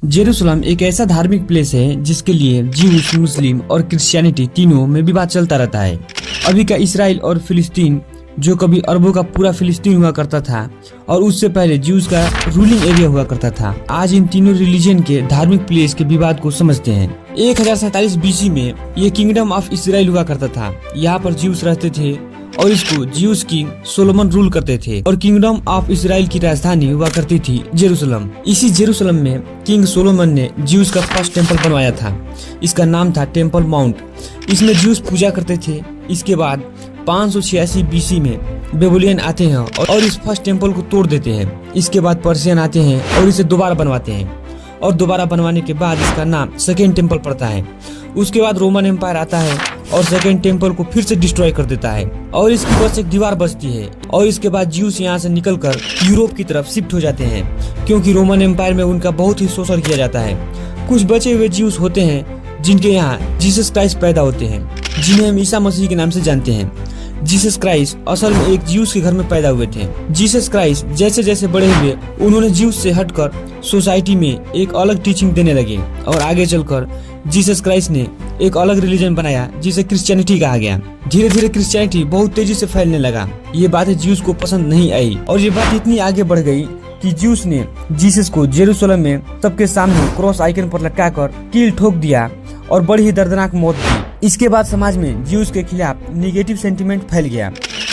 Jerusalem एक ऐसा धार्मिक प्लेस है जिसके लिए ज्यूस, मुस्लिम और क्रिश्चियनिटी तीनों में विवाद चलता रहता है। अभी का इसराइल और फिलिस्तीन, जो कभी अरबों का पूरा फिलिस्तीन हुआ करता था और उससे पहले ज्यूस का रूलिंग एरिया हुआ करता था। आज इन तीनों रिलीजन के धार्मिक प्लेस के विवाद को समझते हैं। 1047 बीसी में ये किंगडम ऑफ इसराइल हुआ करता था। यहाँ पर ज्यूस रहते थे और इसको ज्यूस किंग सोलोमन रूल करते थे और किंगडम ऑफ इसराइल की राजधानी हुआ करती थी जेरूसलम। इसी जेरूसलम में किंग सोलोमन ने ज्यूस का फर्स्ट टेम्पल बनवाया था। इसका नाम था टेम्पल माउंट। इसमें ज्यूस पूजा करते थे। इसके बाद 586 बीसी में बेबुलियन आते हैं और इस फर्स्ट टेम्पल को तोड़ देते हैं। इसके बाद पर्शियन आते हैं और इसे दोबारा बनवाते हैं और दोबारा बनवाने के बाद इसका नाम सेकेंड टेम्पल पड़ता है। उसके बाद रोमन एम्पायर आता है और सेकेंड टेम्पल को फिर से डिस्ट्रॉय कर देता है और इसकी बस एक दीवार बचती है। और इसके बाद ज्यूस यहाँ से निकलकर यूरोप की तरफ शिफ्ट हो जाते हैं, क्योंकि रोमन एम्पायर में उनका बहुत ही शोषण किया जाता है। कुछ बचे हुए ज्यूस होते हैं जिनके यहाँ जीसस क्राइस्ट पैदा होते हैं, जिन्हें हम ईसा मसीह के नाम से जानते हैं। जीसस क्राइस्ट असल में एक ज्यूस के घर में पैदा हुए थे। जीसस क्राइस्ट जैसे जैसे बड़े हुए उन्होंने ज्यूस से हटकर सोसाइटी में एक अलग टीचिंग देने लगे और आगे चलकर जीसस क्राइस्ट ने एक अलग रिलीजन बनाया जिसे क्रिश्चियनिटी कहा गया। धीरे धीरे क्रिश्चियनिटी बहुत तेजी से फैलने लगा। ये बातें ज्यूस को पसंद नहीं आई और ये बात इतनी आगे बढ़ गई कि ज्यूस ने जीसस को जेरूसलम में सबके सामने क्रॉस आइकन पर लटकाकर कील ठोक दिया और बड़ी ही दर्दनाक मौत दी। इसके बाद समाज में ज्यूस के खिलाफ निगेटिव सेंटिमेंट फैल गया।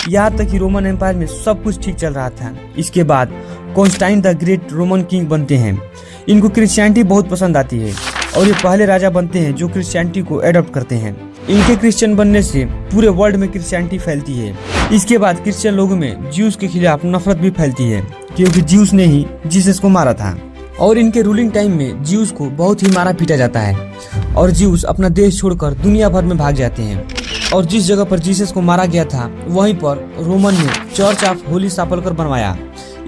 यहाँ तक कि रोमन एम्पायर में सब कुछ ठीक चल रहा था। इसके बाद कॉन्स्टाइन द ग्रेट रोमन किंग बनते हैं। इनको क्रिश्चियनिटी बहुत पसंद आती है और ये पहले राजा बनते हैं जो क्रिश्चियनिटी को एडॉप्ट करते हैं। इनके क्रिश्चियन बनने से पूरे वर्ल्ड में क्रिश्चियनिटी फैलती है। इसके बाद क्रिश्चियन लोगों में ज्यूस के खिलाफ नफरत भी फैलती है, क्योंकि ज्यूस ने ही जीसस को मारा था और इनके रूलिंग टाइम में ज्यूस को बहुत ही मारा पीटा जाता है और ज्यूस अपना देश छोड़कर दुनिया भर में भाग जाते हैं। और जिस जगह पर जीसस को मारा गया था वहीं पर रोमन ने चर्च ऑफ होली सेपल्कर बनवाया।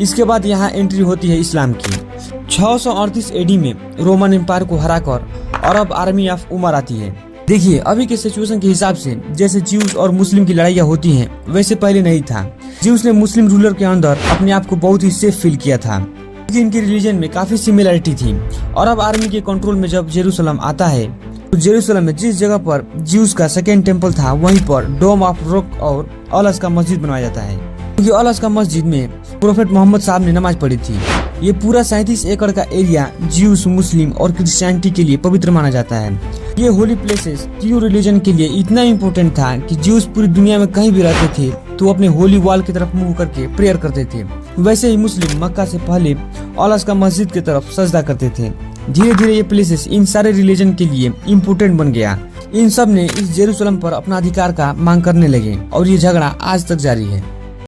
इसके बाद यहाँ एंट्री होती है इस्लाम की। 638 एडी में रोमन एम्पायर को हराकर अरब आर्मी ऑफ उमर आती है। देखिए, अभी के सिचुएशन के हिसाब से जैसे ज्यूस और मुस्लिम की लड़ाइयाँ होती हैं वैसे पहले नहीं था। ज्यूस ने मुस्लिम रूलर के अंदर अपने आप को बहुत ही सेफ फील किया था, क्योंकि इनकी रिलीजन में काफी सिमिलरिटी थी। अरब आर्मी के कंट्रोल में जब जेरूसलम आता है तो जेरूसलम में जिस जगह पर ज्यूस का सेकेंड टेम्पल था वहीं पर डोम ऑफ रॉक और अल अक्सा मस्जिद बनवाया जाता है, क्योंकि अल अक्सा मस्जिद में प्रोफेट मोहम्मद साहब ने नमाज पढ़ी थी। ये पूरा 37 एकड़ का एरिया ज्यूस, मुस्लिम और क्रिश्चियनिटी के लिए पवित्र माना जाता है। ये होली प्लेसेस तीनों रिलीजन के लिए इतना इम्पोर्टेंट था कि ज्यूस पूरी दुनिया में कहीं भी रहते थे तो अपने होली वॉल की तरफ मुंह करके प्रेयर करते थे। वैसे ही मुस्लिम मक्का से पहले अल अक्सा मस्जिद की तरफ सजदा करते थे। धीरे धीरे ये प्लेसेस इन सारे रिलीजन के लिए इम्पोर्टेंट बन गया। इन सब ने इस जेरूसलम पर अपना अधिकार का मांग करने लगे और ये झगड़ा आज तक जारी है।